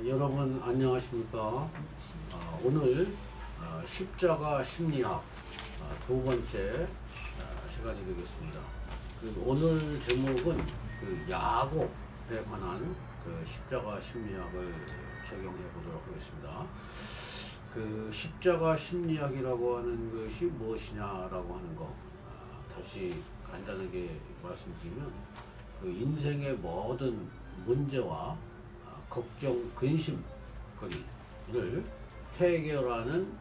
여러분 안녕하십니까? 오늘 십자가 심리학 두 번째 시간이 되겠습니다. 오늘 제목은 야곱에 관한 십자가 심리학을 적용해 보도록 하겠습니다. 십자가 심리학이라고 하는 것이 무엇이냐라고 하는 거 다시 간단하게 말씀드리면 인생의 모든 문제와 걱정, 근심거리를 해결하는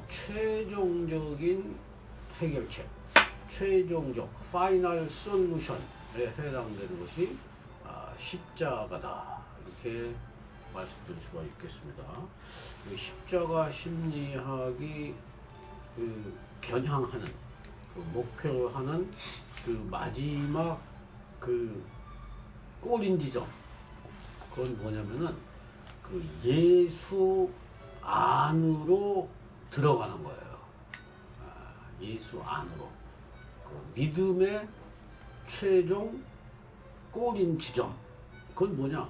최종적인 해결책, 최종적 파이널 솔루션에 해당되는 것이 십자가다, 이렇게 말씀드릴 수가 있겠습니다. 십자가 심리학이 겨냥하는 목표로 하는 마지막 꼬린 지점, 그건 뭐냐면은 예수 안으로 들어가는 거예요. 예수 안으로. 믿음의 최종 꼬린 지점. 그건 뭐냐?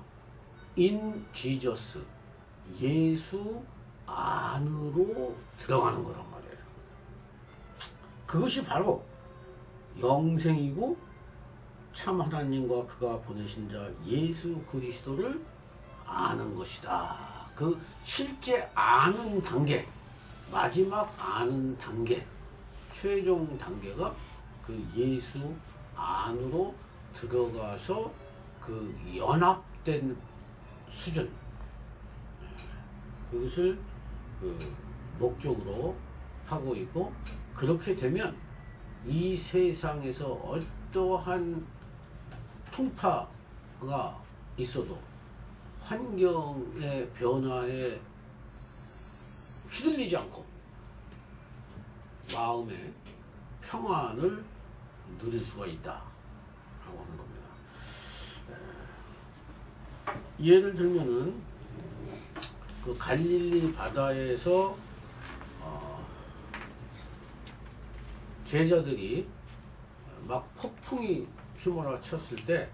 In Jesus. 예수 안으로 들어가는 거란 말이에요. 그것이 바로 영생이고 참 하나님과 그가 보내신 자 예수 그리스도를 아는 것이다. 실제 아는 단계, 마지막 아는 단계, 최종 단계가 예수 안으로 들어가서 연합된 수준, 그것을 목적으로 하고 있고, 그렇게 되면 이 세상에서 어떠한 풍파가 있어도, 환경의 변화에 휘둘리지 않고 마음의 평안을 누릴 수가 있다라고 하는 겁니다. 예를 들면은 갈릴리 바다에서 제자들이 막 폭풍이 휘몰아쳤을 때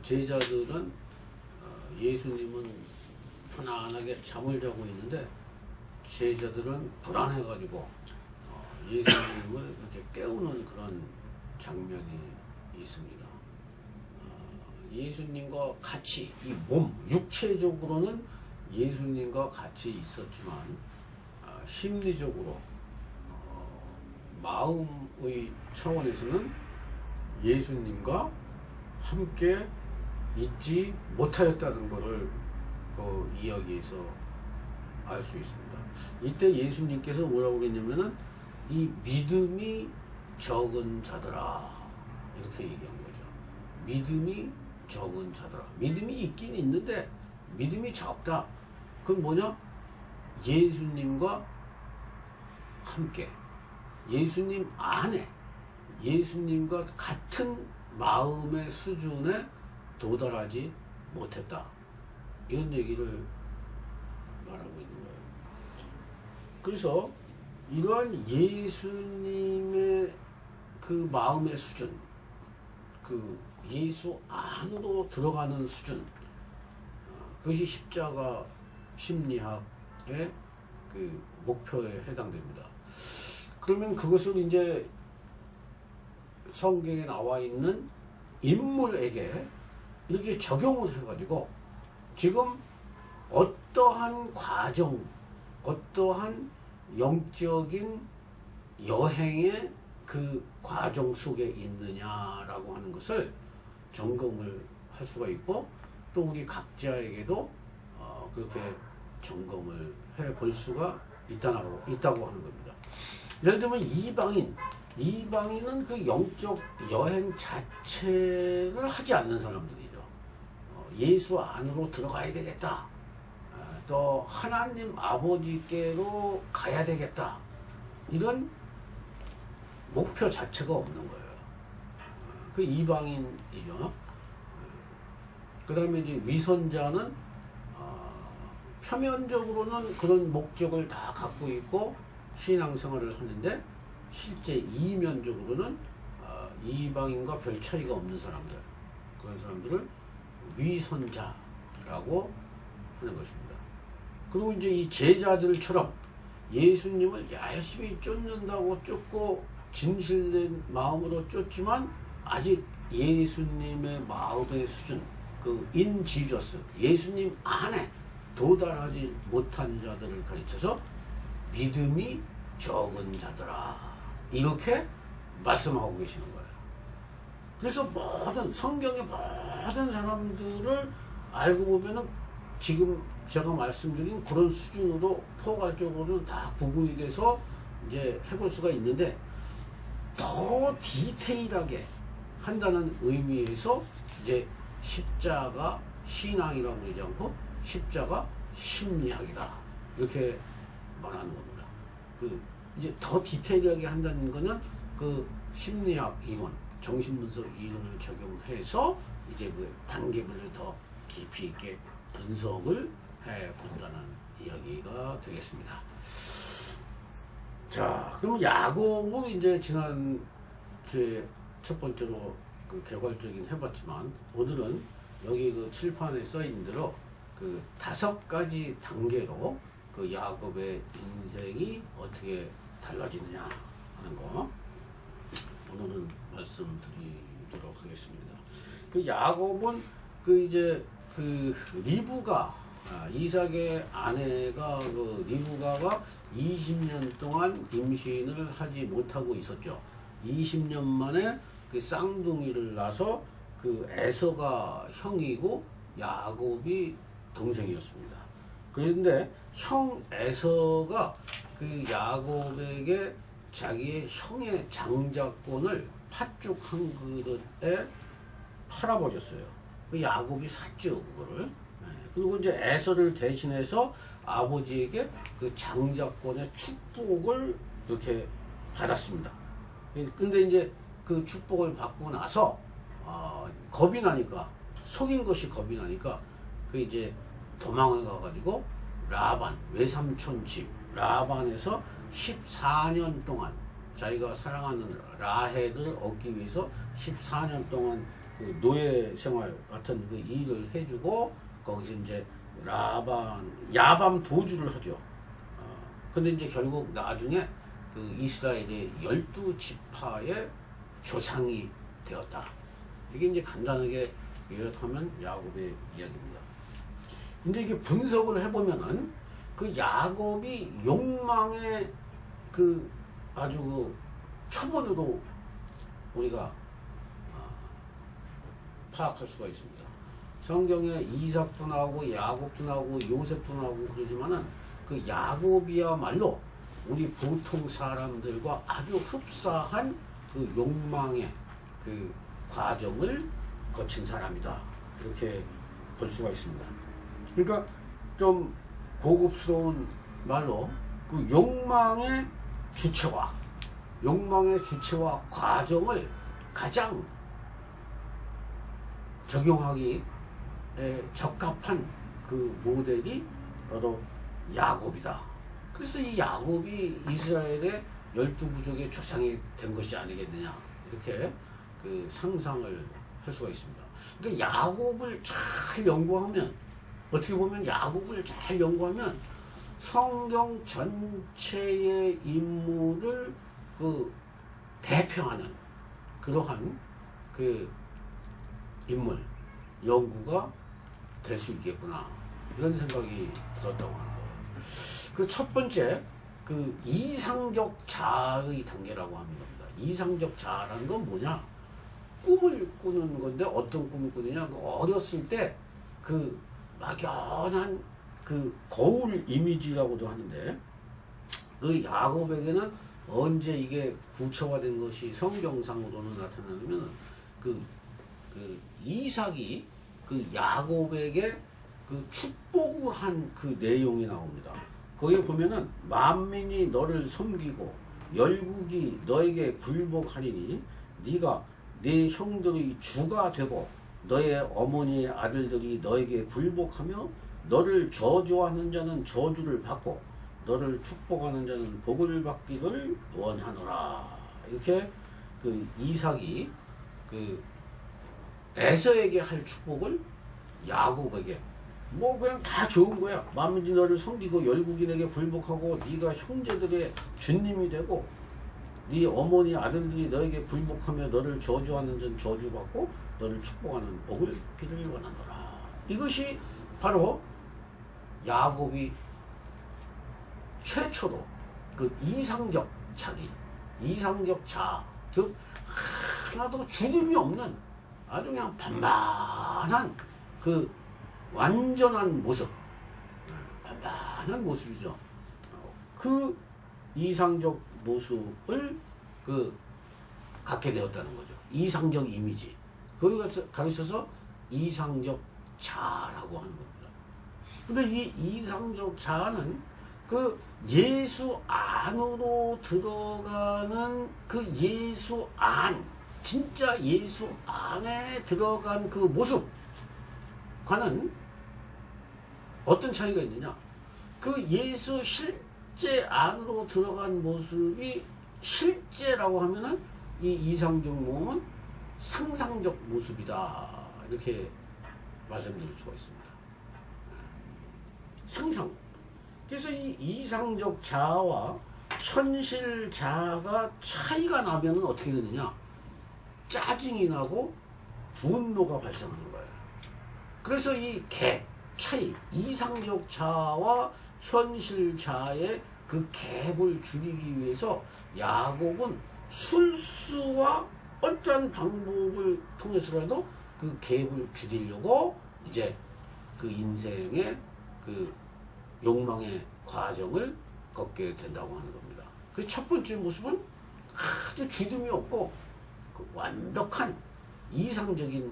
제자들은 예수님은 편안하게 잠을 자고 있는데 제자들은 불안해가지고 예수님을 이렇게 깨우는 그런 장면이 있습니다. 예수님과 같이 이 몸, 육체적으로는 예수님과 같이 있었지만 심리적으로 마음의 차원에서는 예수님과 함께 있지 못하였다는 것을 이야기에서 알 수 있습니다. 이때 예수님께서 뭐라고 그랬냐면은 이 믿음이 적은 자들아, 이렇게 얘기한 거죠. 믿음이 적은 자들아. 믿음이 있긴 있는데 믿음이 적다. 그건 뭐냐? 예수님과 함께, 예수님 안에, 예수님과 같은 마음의 수준에 도달하지 못했다, 이런 얘기를 말하고 있는 거예요. 그래서 이러한 예수님의 마음의 수준, 예수 안으로 들어가는 수준, 그것이 십자가 심리학의 목표에 해당됩니다. 그러면 그것을 이제 성경에 나와 있는 인물에게 이렇게 적용을 해가지고 지금 어떠한 과정, 어떠한 영적인 여행의 과정 속에 있느냐라고 하는 것을 점검을 할 수가 있고, 또 우리 각자에게도 그렇게 점검을 해 볼 수가 있다고 하는 겁니다. 예를 들면 이방인은 영적 여행 자체를 하지 않는 사람들이죠. 예수 안으로 들어가야 되겠다, 또 하나님 아버지께로 가야 되겠다, 이런 목표 자체가 없는 거예요. 이방인이죠. 그 다음에 이제 위선자는 표면적으로는 그런 목적을 다 갖고 있고 신앙생활을 하는데 실제 이면적으로는 이방인과 별 차이가 없는 사람들, 그런 사람들을 위선자라고 하는 것입니다. 그리고 이제 이 제자들처럼 예수님을 열심히 쫓는다고 쫓고 진실된 마음으로 쫓지만 아직 예수님의 마음의 수준, 그 인지저스, 예수님 안에 도달하지 못한 자들을 가르쳐서 믿음이 적은 자들아, 이렇게 말씀하고 계시는 거예요. 그래서 모든 성경의 모든 사람들을 알고 보면은 지금 제가 말씀드린 그런 수준으로 포괄적으로는 다 구분이 돼서 이제 해볼 수가 있는데, 더 디테일하게 한다는 의미에서 이제 십자가 신앙이라고 그러지 않고 십자가 심리학이다, 이렇게 말하는 겁니다. 그 이제 더 디테일하게 한다는 거는 그 심리학 이론, 정신분석 이론을 적용해서 이제 그 단계별로 더 깊이 있게 분석을 해 본다는 이야기가 되겠습니다. 자, 그럼 야곱은 이제 지난 주에 첫 번째로 그 개괄적인 해봤지만, 오늘은 여기 그 칠판에 써 있는 대로 그 5가지 단계로 그 야곱의 인생이 어떻게 달라지느냐 하는 거 오늘은 말씀드리도록 하겠습니다. 그 야곱은 그 이제 그 리브가, 이삭의 아내가 그 리브가가 20년 동안 임신을 하지 못하고 있었죠. 20년 만에 그 쌍둥이를 낳아서 그 에서가 형이고 야곱이 동생이었습니다. 그런데 형 에서가 그 야곱에게 자기의 형의 장자권을 팥죽 한 그릇에 팔아버렸어요. 그 야곱이 샀죠, 그거를. 그리고 이제 에서를 대신해서 아버지에게 그 장자권의 축복을 이렇게 받았습니다. 근데 이제 그 축복을 받고 나서 겁이 나니까, 속인 것이 겁이 나니까 그 이제 도망을 가가지고 라반, 외삼촌 집 라반에서 14년 동안 자기가 사랑하는 라헬을 얻기 위해서 14년 동안 그 노예 생활 같은 그 일을 해주고, 거기서 이제 야밤 도주를 하죠. 근데 이제 결국 나중에 그 이스라엘의 12지파의 조상이 되었다. 이게 이제 간단하게 요약하면 야곱의 이야기입니다. 근데 이게 분석을 해보면은 그 야곱이 욕망의 그 아주 그 표본으로 우리가 파악할 수가 있습니다. 성경에 이삭도 나오고 야곱도 나오고 요셉도 나오고 그러지만은 그 야곱이야말로 우리 보통 사람들과 아주 흡사한 그 욕망의 그 과정을 거친 사람이다, 이렇게 볼 수가 있습니다. 그러니까 좀 고급스러운 말로 그 욕망의 주체와 과정을 가장 적용하기에 적합한 그 모델이 바로 야곱이다. 그래서 이 야곱이 이스라엘의 12부족의 조상이 된 것이 아니겠느냐, 이렇게 그 상상을 할 수가 있습니다. 그러니까 야곱을 잘 연구하면, 어떻게 보면 야곱을 잘 연구하면 성경 전체의 인물을 그 대표하는 그러한 그 인물 연구가 될 수 있겠구나, 이런 생각이 들었다고 하는 거예요. 그 첫 번째, 그 이상적 자아의 단계라고 하는 겁니다. 이상적 자아라는 건 뭐냐? 꿈을 꾸는 건데, 어떤 꿈을 꾸느냐? 어렸을 때 그 막연한 그 거울 이미지라고도 하는데, 그 야곱에게는 언제 이게 구체화된 것이 성경상으로는 나타나면 그 이삭이 그 야곱에게 그 축복을 한 그 내용이 나옵니다. 거기에 보면은 만민이 너를 섬기고 열국이 너에게 굴복하리니 네가 네 형들의 주가 되고 너의 어머니의 아들들이 너에게 굴복하며 너를 저주하는 자는 저주를 받고 너를 축복하는 자는 복을 받기를 원하노라. 이렇게 그 이삭이 그 에서에게 할 축복을 야곱에게 뭐 그냥 다 좋은 거야. 만민이 너를 섬기고 열국인에게 불복하고 네가 형제들의 주님이 되고 네 어머니 아들들이 너에게 불복하며 너를 저주하는 전 저주받고 너를 축복하는 복을 기를 원하노라. 이것이 바로 야곱이 최초로 그 이상적 자기, 이상적 자아, 즉 하나도 주름이 없는 아주 그냥 반반한 그 완전한 모습, 반반한 모습이죠. 그 이상적 모습을 그 갖게 되었다는 거죠. 이상적 이미지. 그걸 가르쳐서 이상적 자라고 하는 겁니다. 근데 이 이상적 자는 그 예수 안으로 들어가는 그 예수 안, 진짜 예수 안에 들어간 그 모습과는 어떤 차이가 있느냐? 그 예수 실제 안으로 들어간 모습이 실제라고 하면은 이 이상적 몸은 상상적 모습이다. 이렇게 말씀드릴 수가 있습니다. 상상. 그래서 이 이상적 자아와 현실 자아가 차이가 나면은 어떻게 되느냐? 짜증이 나고 분노가 발생하는 거예요. 그래서 이 갭, 차이, 이상적 자아와 현실 자아의 그 갭을 줄이기 위해서 야곱은 술수와 어떠한 방법을 통해서라도 그 갭을 줄이려고 이제 그 인생의 그 욕망의 과정을 걷게 된다고 하는 겁니다. 그 첫 번째 모습은 아주 주름이 없고 그 완벽한 이상적인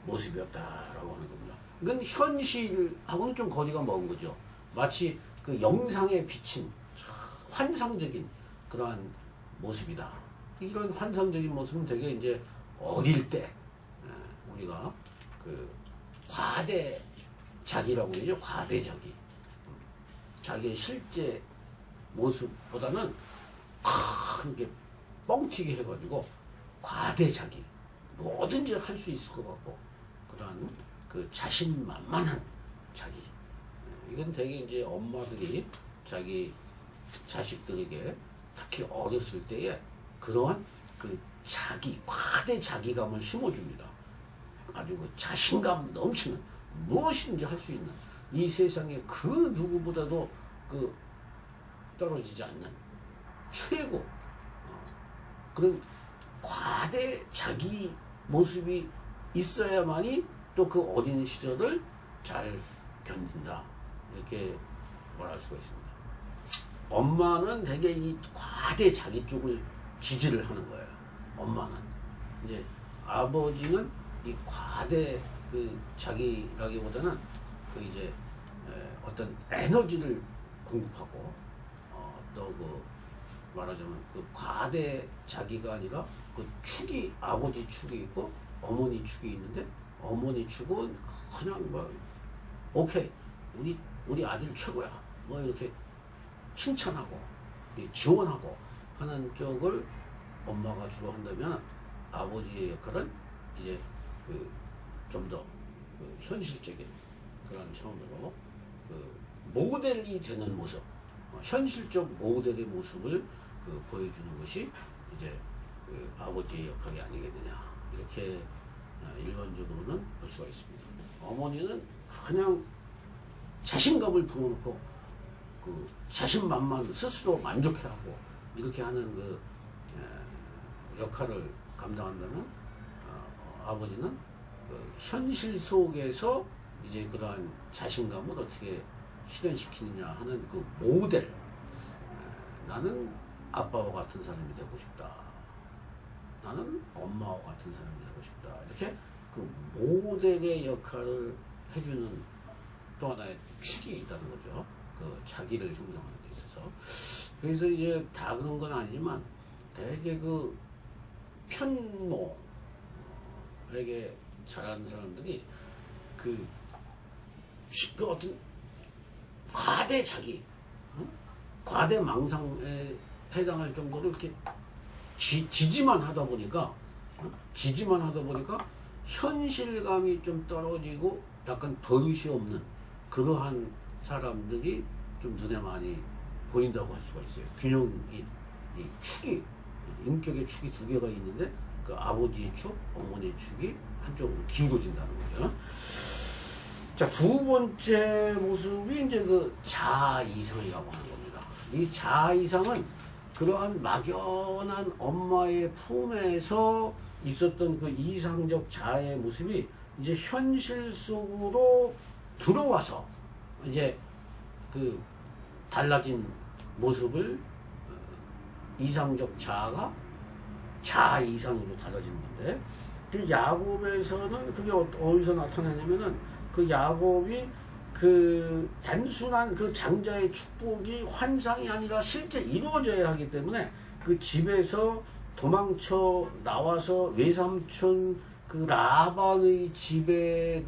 모습이었다라고 하는 겁니다. 이건 현실하고는 좀 거리가 먼 거죠. 마치 그 영상에 비친 환상적인 그러한 모습이다. 이런 환상적인 모습은 되게 이제 어릴 때 우리가 그 과대 자기라고 그러죠. 과대 자기. 자기의 실제 모습보다는 크게 뻥튀기 해가지고 과대 자기. 뭐든지 할 수 있을 것 같고 그러한 그 자신만만한 자기. 이건 되게 이제 엄마들이 자기 자식들에게 특히 어렸을 때에 그러한 그 자기, 과대 자기감을 심어줍니다. 아주 그 자신감 넘치는 무엇인지 할 수 있는 이 세상에 그 누구보다도 그 떨어지지 않는 최고 그런 과대 자기 모습이 있어야만이 또 그 어린 시절을 잘 견딘다. 이렇게 말할 수가 있습니다. 엄마는 되게 이 과대 자기 쪽을 지지를 하는 거예요. 엄마는. 이제 아버지는 이 과대 그 자기라기보다는 그 이제 어떤 에너지를 공급하고 또 그 말하자면 그 과대 자기가 아니라 그 축이 아버지 축이 있고 어머니 축이 있는데 어머니 축은 그냥 뭐 오케이 우리 아들 최고야 뭐 이렇게 칭찬하고 지원하고 하는 쪽을 엄마가 주로 한다면 아버지의 역할은 이제 그 좀 더 그 현실적인 그런 차원으로 그 모델이 되는 모습, 현실적 모델의 모습을 그 보여주는 것이 이제 그 아버지의 역할이 아니겠느냐 이렇게 일반적으로는 볼 수가 있습니다. 어머니는 그냥 자신감을 불어넣고 그 자신만만 스스로 만족해하고 이렇게 하는 그 역할을 감당한다면 아버지는 그 현실 속에서 이제 그러한 자신감을 어떻게 실현시키느냐 하는 그 모델 나는 아빠와 같은 사람이 되고 싶다. 나는 엄마와 같은 사람이 되고 싶다. 이렇게 그 모델의 역할을 해주는 또 하나의 축이 있다는 거죠. 그 자기를 형성하는 데 있어서. 그래서 이제 다 그런 건 아니지만 되게 그 편모에게 잘하는 사람들이 그 어떤 과대 자기, 과대 망상에 해당할 정도로 이렇게 지지만 하다 보니까 현실감이 좀 떨어지고 약간 버릇이 없는 그러한 사람들이 좀 눈에 많이 보인다고 할 수가 있어요. 균형이, 이 축이, 인격의 축이 두 개가 있는데 그 아버지의 축, 어머니의 축이 한쪽으로 기울어진다는 거죠. 자, 두 번째 모습이 이제 그 자아이상이라고 하는 겁니다. 이 자아이상은 그러한 막연한 엄마의 품에서 있었던 그 이상적 자아의 모습이 이제 현실 속으로 들어와서 이제 그 달라진 모습을 이상적 자아가 자아 이상으로 달라지는 건데, 그 야곱에서는 그게 어디서 나타나냐면은 그 야곱이 그 단순한 그 장자의 축복이 환상이 아니라 실제 이루어져야 하기 때문에 그 집에서 도망쳐 나와서 외삼촌 그 라반의 집에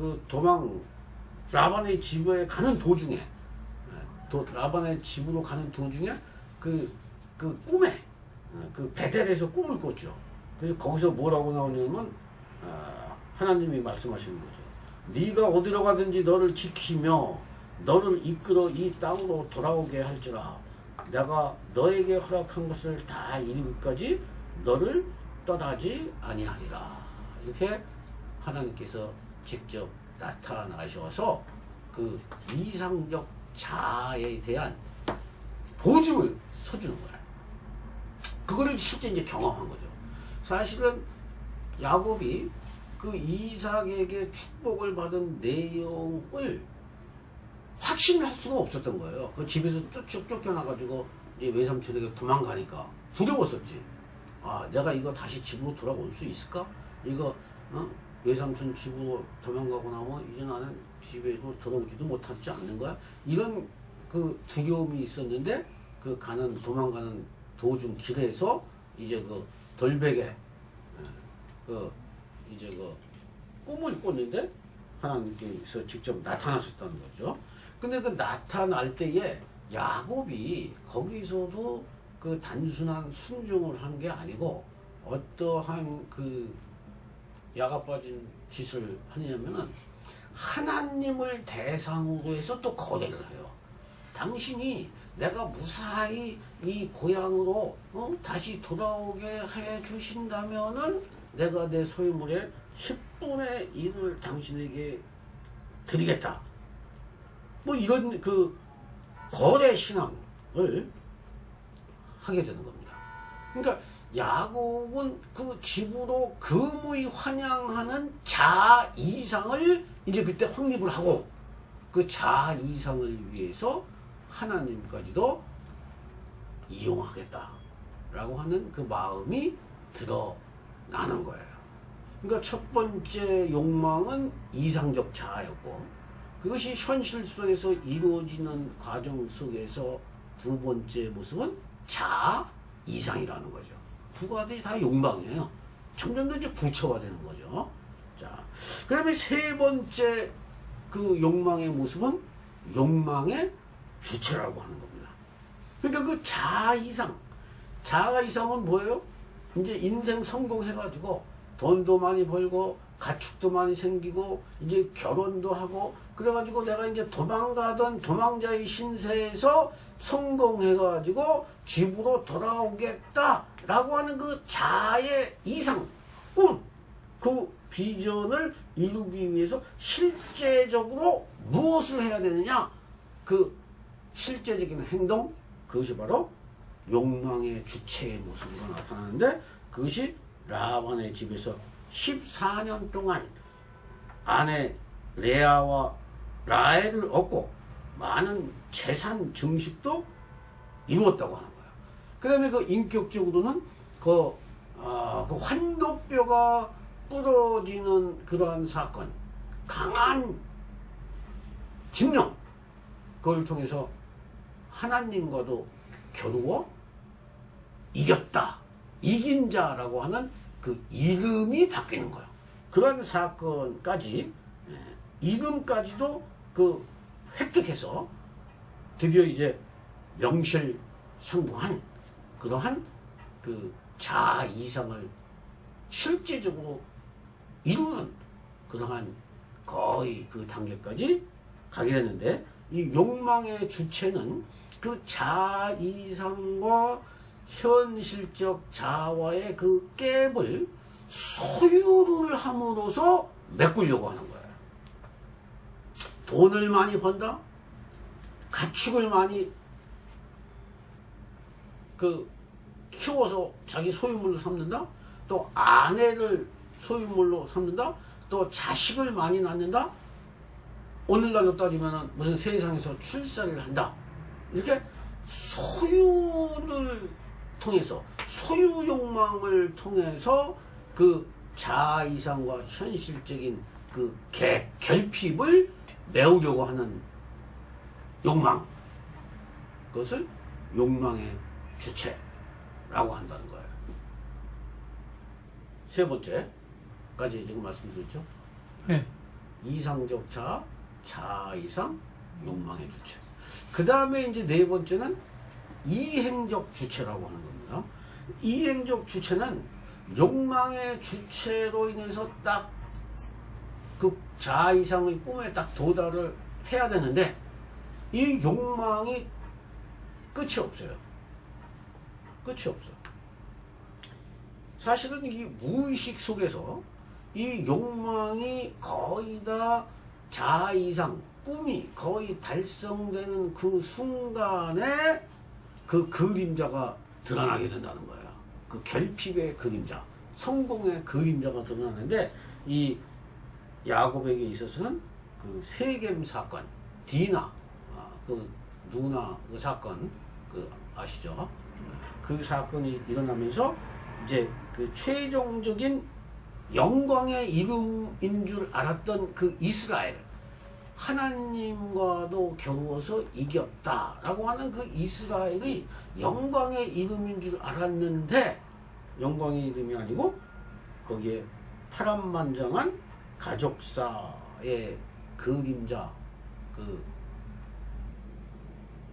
라반의 집에 가는 도중에 라반의 집으로 가는 도중에 그 꿈에 그 베델에서 꿈을 꿨죠. 그래서 거기서 뭐라고 나오냐면 하나님이 말씀하시는 거죠. 네가 어디로 가든지 너를 지키며 너를 이끌어 이 땅으로 돌아오게 할지라. 내가 너에게 허락한 것을 다 이루기까지 너를 떠나지 아니하리라. 이렇게 하나님께서 직접 나타나셔서 그 이상적 자아에 대한 보증을 서주는 거예요. 그거를 실제 이제 경험한 거죠. 사실은 야곱이 그 이삭에게 축복을 받은 내용을 확신할 수가 없었던 거예요. 그 집에서 쫓겨나가지고 이제 외삼촌에게 도망가니까 두려웠었지. 아, 내가 이거 다시 집으로 돌아올 수 있을까? 이거 외삼촌 집으로 도망가고 나면 이제 나는 집에도 돌아오지도 못하지 않는 거야? 이런 그 두려움이 있었는데 그 도망가는 도중 길에서 이제 그 돌베개 이제 그 꿈을 꿨는데 하나님께서 직접 나타나셨다는 거죠. 근데 그 나타날 때에 야곱이 거기서도 그 단순한 순종을 한 게 아니고 어떠한 그 야가 빠진 짓을 하냐면은 하나님을 대상으로 해서 또 거래를 해요. 당신이 내가 무사히 이 고향으로 다시 돌아오게 해 주신다면은 내가 내 소유물의 10분의 1을 당신에게 드리겠다. 뭐 이런 그 거래 신앙을 하게 되는 겁니다. 그러니까 야곱은 그 집으로 금의 환영하는 자아 이상을 이제 그때 확립을 하고 그 자아 이상을 위해서 하나님까지도 이용하겠다라고 하는 그 마음이 드러나는 거예요. 그러니까 첫 번째 욕망은 이상적 자아였고 그것이 현실 속에서 이루어지는 과정 속에서 두 번째 모습은 자아 이상이라는 거죠. 두 가지 다 욕망이에요. 점점 더 이제 구체화되는 거죠. 자, 그다음에 세 번째 그 욕망의 모습은 욕망의 주체라고 하는 겁니다. 그러니까 그 자아 이상은 뭐예요? 이제 인생 성공해가지고 돈도 많이 벌고 가축도 많이 생기고 이제 결혼도 하고 그래가지고 내가 이제 도망가던 도망자의 신세에서 성공해가지고 집으로 돌아오겠다라고 하는 그 자아의 이상, 꿈, 그 비전을 이루기 위해서 실제적으로 무엇을 해야 되느냐? 그 실제적인 행동, 그것이 바로 욕망의 주체의 모습으로 나타나는데 그것이 라반의 집에서 14년 동안 아내 레아와 라헬을 얻고 많은 재산 증식도 이루었다고 하는 거예요. 그 다음에 그 인격적으로는 그 환도뼈가 부러지는 그러한 사건, 강한 집념, 그걸 통해서 하나님과도 겨루어 이겼다. 이긴 자라고 하는 그 이름이 바뀌는 거예요. 그런 사건까지, 이름까지도 그 획득해서 드디어 이제 명실상부한 그러한 그 자아 이상을 실제적으로 이루는 그러한 거의 그 단계까지 가게 되는데 이 욕망의 주체는 그 자이상과 현실적 자아와의 그 갭을 소유를 함으로써 메꾸려고 하는 거예요. 돈을 많이 번다? 가축을 많이 키워서 자기 소유물로 삼는다? 또 아내를 소유물로 삼는다? 또 자식을 많이 낳는다? 오늘날로 따지면 무슨 세상에서 출산을 한다? 이렇게 소유를 통해서, 소유 욕망을 통해서 그 자아이상과 현실적인 그 결핍을 메우려고 하는 욕망, 그것을 욕망의 주체라고 한다는 거예요. 세 번째까지 지금 말씀드렸죠? 네. 이상적 자아, 자아이상, 욕망의 주체. 그 다음에 이제 네 번째는 이행적 주체라고 하는 겁니다. 이행적 주체는 욕망의 주체로 인해서 딱 그 자아이상의 꿈에 딱 도달을 해야 되는데 이 욕망이 끝이 없어요. 끝이 없어. 사실은 이 무의식 속에서 이 욕망이 거의 다 자아이상, 꿈이 거의 달성되는 그 순간에 그 그림자가 드러나게 된다는 거예요. 그 결핍의 그림자, 성공의 그림자가 드러나는데 이 야곱에게 있어서는 그 세겜 사건, 디나, 그 누나 그 사건, 그 아시죠? 그 사건이 일어나면서 이제 그 최종적인 영광의 이름인 줄 알았던 그 이스라엘, 하나님과도 겨루어서 이겼다라고 하는 그 이스라엘이 영광의 이름인 줄 알았는데 영광의 이름이 아니고 거기에 파란만장한 가족사의 그림자, 그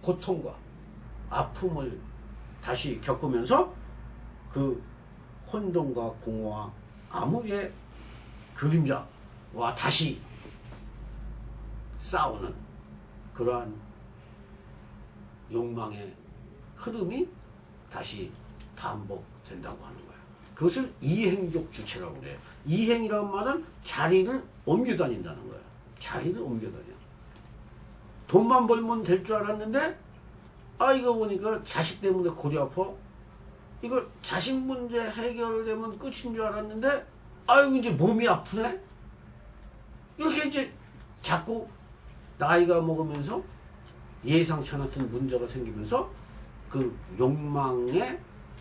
고통과 아픔을 다시 겪으면서 그 혼돈과 공허와 암흑의 그림자와 다시 싸우는 그러한 욕망의 흐름이 다시 반복된다고 하는 거예요. 그것을 이행적 주체라고 그래요. 이행이라는 말은 자리를 옮겨 다닌다는 거예요. 자리를 옮겨 다녀. 돈만 벌면 될 줄 알았는데 이거 보니까 자식 때문에 골이 아파. 이걸 자식 문제 해결되면 끝인 줄 알았는데 이거 이제 몸이 아프네. 이렇게 이제 자꾸 나이가 먹으면서 예상치 않았던 문제가 생기면서 그 욕망의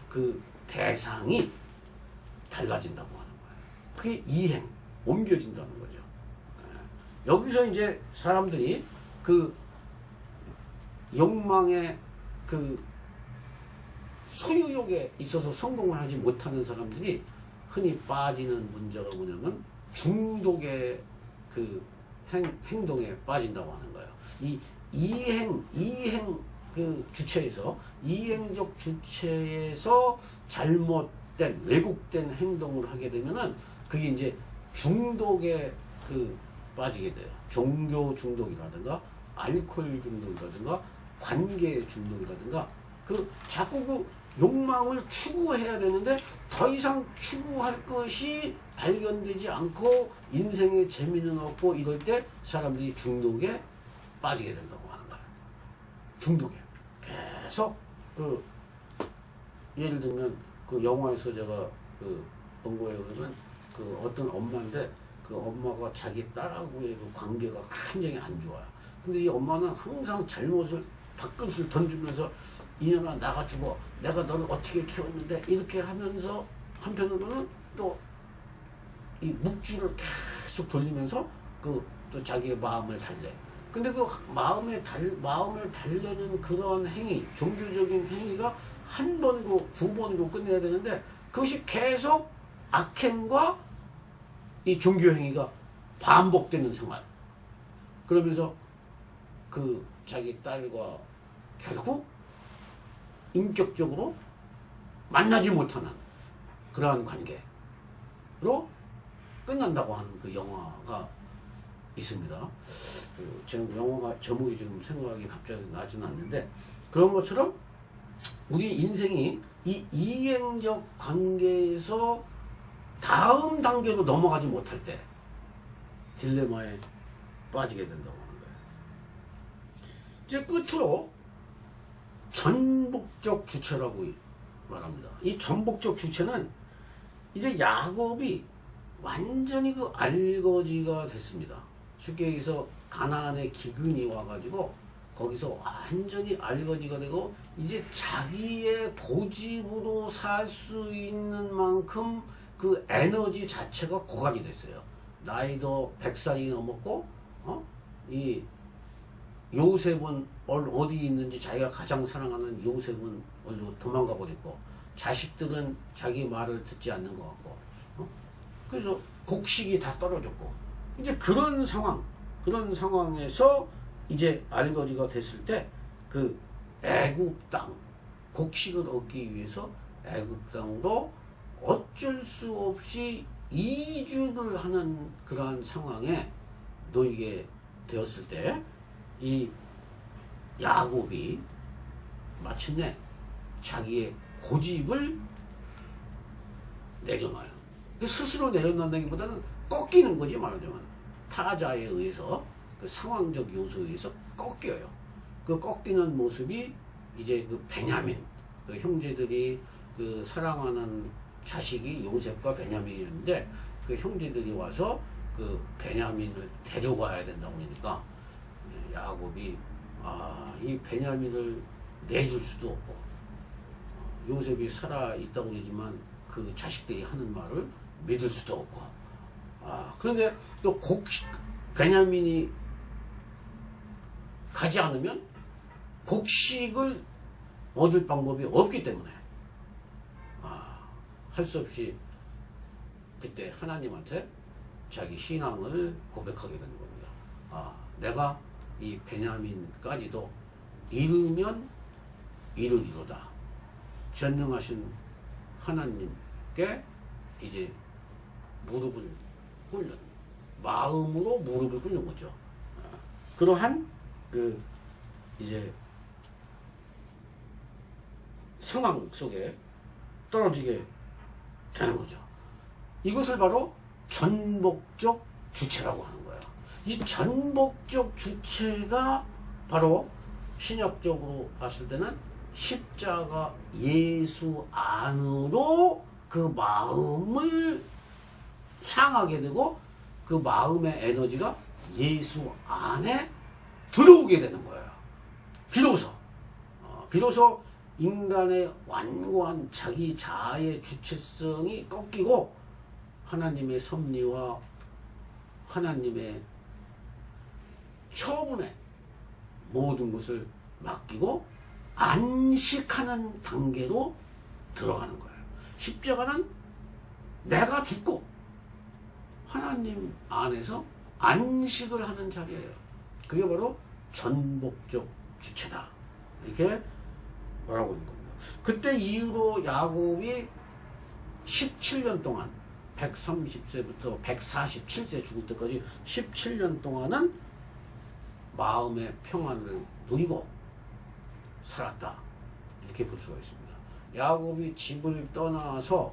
그 대상이 달라진다고 하는 거예요. 그게 이행, 옮겨진다는 거죠. 여기서 이제 사람들이 그 욕망의 그 소유욕에 있어서 성공을 하지 못하는 사람들이 흔히 빠지는 문제가 뭐냐면 중독의 그 행동에 빠진다고 하는 거예요. 이 이행 그 주체에서, 이행적 주체에서 잘못된, 왜곡된 행동을 하게 되면은 그게 이제 중독에 그 빠지게 돼요. 종교 중독이라든가, 알코올 중독이라든가, 관계 중독이라든가, 그 자꾸 그 욕망을 추구해야 되는데 더 이상 추구할 것이 발견되지 않고 인생의 재미는 없고 이럴 때 사람들이 중독에 빠지게 된다고 하는 거예요. 중독에. 계속 그 예를 들면 그 영화에서 제가 그 본 거에 의하면 그 어떤 엄마인데 그 엄마가 자기 딸하고의 그 관계가 굉장히 안 좋아요. 근데 이 엄마는 항상 잘못을 밥그릇을 던지면서 이년아 나가 죽어. 내가 너를 어떻게 키웠는데 이렇게 하면서 한편으로는 또 이 묵주를 계속 돌리면서 그 또 자기의 마음을 달래. 근데 그 마음을 달래는 그런 행위, 종교적인 행위가 한 번으로 두 번으로 끝내야 되는데 그것이 계속 악행과 이 종교 행위가 반복되는 생활. 그러면서 그 자기 딸과 결국 인격적으로 만나지 못하는 그러한 관계로 끝난다고 하는 그 영화가 있습니다. 지금 영화가 제목이 지금 생각이 갑자기 나지는 않는데, 그런 것처럼 우리 인생이 이 이행적 관계에서 다음 단계로 넘어가지 못할 때 딜레마에 빠지게 된다고 하는 거예요. 이제 끝으로 전복적 주체라고 말합니다. 이 전복적 주체는 이제 야곱이 완전히 그 알거지가 됐습니다. 쉽게 얘기해서 가나안의 기근이 와가지고 거기서 완전히 알거지가 되고 이제 자기의 고집으로 살 수 있는 만큼 그 에너지 자체가 고갈이 됐어요. 나이도 100살이 넘었고, 이 요셉은 어디 있는지 자기가 가장 사랑하는 요셉은 어디로 도망가 버렸고, 자식들은 자기 말을 듣지 않는 것 같고, 그래서 곡식이 다 떨어졌고, 이제 그런 상황에서 이제 알거지가 됐을 때 그 애굽 땅, 곡식을 얻기 위해서 애굽 땅으로 어쩔 수 없이 이주를 하는 그러한 상황에 놓이게 되었을 때 이 야곱이 마침내 자기의 고집을 내려놔요. 스스로 내려놓는다기보다는 꺾이는 거지, 말하자면 타자에 의해서, 그 상황적 요소에 의해서 꺾여요. 그 꺾이는 모습이 이제 그 베냐민, 그 형제들이 그 사랑하는 자식이 요셉과 베냐민이었는데, 그 형제들이 와서 그 베냐민을 데려가야 된다고 그러니까 야곱이 이 베냐민을 내줄 수도 없고, 요셉이 살아 있다고 그러지만 그 자식들이 하는 말을 믿을 수도 없고, 그런데 또 베냐민이 가지 않으면 곡식을 얻을 방법이 없기 때문에 할 수 없이 그때 하나님한테 자기 신앙을 고백하게 되는 겁니다. 내가 이 베냐민까지도 이루면 이루리로다. 전능하신 하나님께 이제 무릎을 꿇는, 마음으로 무릎을 꿇는 거죠. 그러한 그 이제 상황 속에 떨어지게 되는 거죠. 이것을 바로 전복적 주체라고 하는 거예요. 이 전복적 주체가 바로 신약적으로 봤을 때는 십자가 예수 안으로 그 마음을 향하게 되고, 그 마음의 에너지가 예수 안에 들어오게 되는 거예요. 비로소 인간의 완고한 자기 자아의 주체성이 꺾이고 하나님의 섭리와 하나님의 처분에 모든 것을 맡기고 안식하는 단계로 들어가는 거예요. 십자가는 내가 죽고 하나님 안에서 안식을 하는 자리예요. 그게 바로 전복적 주체다, 이렇게 말하고 있는 겁니다. 그때 이후로 야곱이 17년 동안 130세부터 147세 죽을 때까지 17년 동안은 마음의 평안을 누리고 살았다, 이렇게 볼 수가 있습니다. 야곱이 집을 떠나서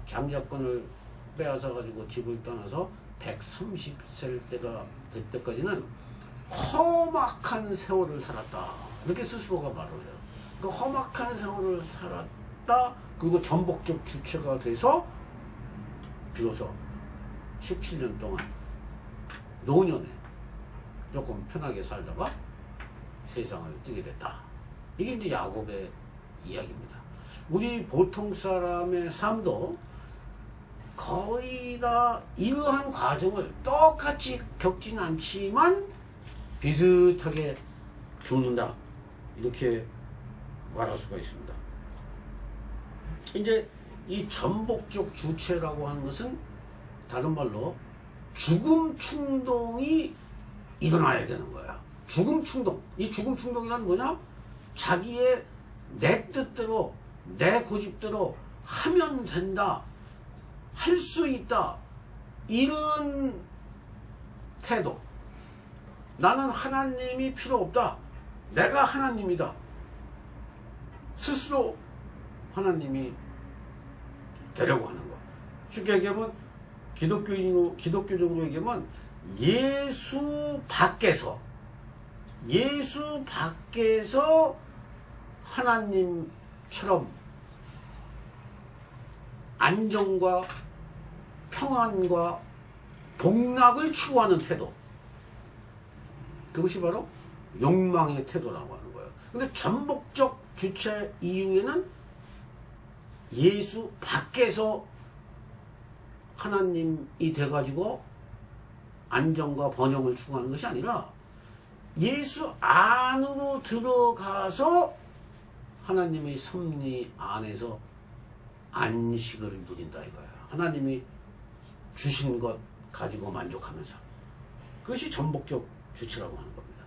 장자권을 빼앗아 가지고 집을 떠나서 130세 때가 될 때까지는 험악한 세월을 살았다, 이렇게 스스로가 말을 해요. 그 험악한 세월을 살았다, 그리고 전복적 주체가 돼서 비로소 17년 동안 노년에 조금 편하게 살다가 세상을 뜨게 됐다. 이게 이제 야곱의 이야기입니다. 우리 보통 사람의 삶도 거의 다 이러한 과정을 똑같이 겪진 않지만 비슷하게 겪는다, 이렇게 말할 수가 있습니다. 이제 이 전복적 주체라고 하는 것은 다른 말로 죽음 충동이 일어나야 되는 거야. 죽음 충동. 이 죽음 충동이란 뭐냐? 자기의 내 뜻대로, 내 고집대로 하면 된다, 할 수 있다, 이런 태도. 나는 하나님이 필요 없다. 내가 하나님이다. 스스로 하나님이 되려고 하는 거. 쉽게 얘기하면 기독교적으로 얘기하면 예수 밖에서 하나님처럼 안정과 평안과 복락을 추구하는 태도. 그것이 바로 욕망의 태도라고 하는 거예요. 근데 전복적 주체 이후에는 예수 밖에서 하나님이 돼가지고 안정과 번영을 추구하는 것이 아니라 예수 안으로 들어가서 하나님의 섭리 안에서 안식을 누린다 이거야. 하나님이 주신 것 가지고 만족하면서. 그것이 전복적 주체라고 하는 겁니다.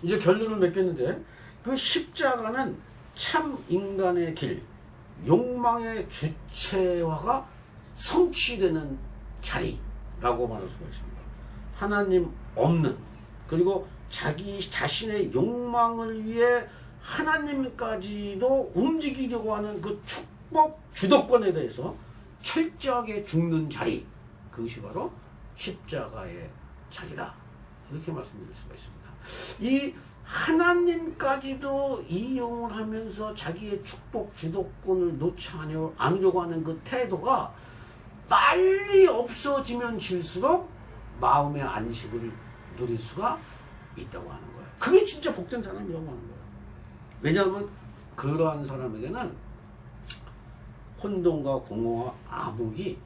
이제 결론을 맺겠는데, 그 십자가는 참 인간의 길, 욕망의 주체화가 성취되는 자리라고 말할 수가 있습니다. 하나님 없는, 그리고 자기 자신의 욕망을 위해 하나님까지도 움직이려고 하는 그 축복 주도권에 대해서 철저하게 죽는 자리, 그것이 바로 십자가의 자리다. 이렇게 말씀드릴 수가 있습니다. 이 하나님까지도 이용을 하면서 자기의 축복 주도권을 놓지 않으려고 하는 그 태도가 빨리 없어지면 질수록 마음의 안식을 누릴 수가 있다고 하는 거예요. 그게 진짜 복된 사람이라고 하는 거예요. 왜냐하면 그러한 사람에게는 혼돈과 공허와 암흑이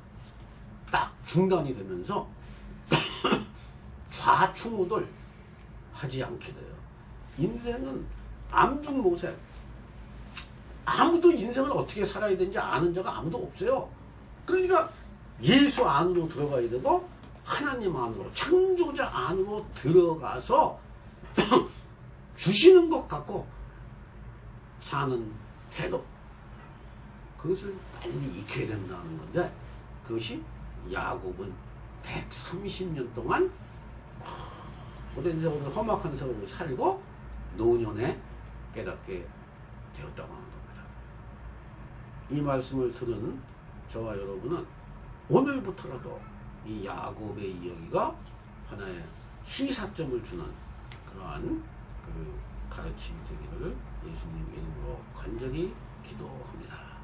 딱 중단이 되면서 좌충우돌 하지 않게 돼요. 인생은 암중모색. 아무도 인생을 어떻게 살아야 되는지 아는 자가 아무도 없어요. 그러니까 예수 안으로 들어가야 되고 하나님 안으로, 창조자 안으로 들어가서 주시는 것 같고 사는 태도, 그것을 빨리 익혀야 된다는 건데, 그것이 야곱은 130년 동안 오랜 세월을 험악한 세월을 살고 노년에 깨닫게 되었다고 하는 겁니다. 이 말씀을 들은 저와 여러분은 오늘부터라도 이 야곱의 이야기가 하나의 희사점을 주는 그러한 그 가르침이 되기를 예수님 이름으로 간절히 기도합니다.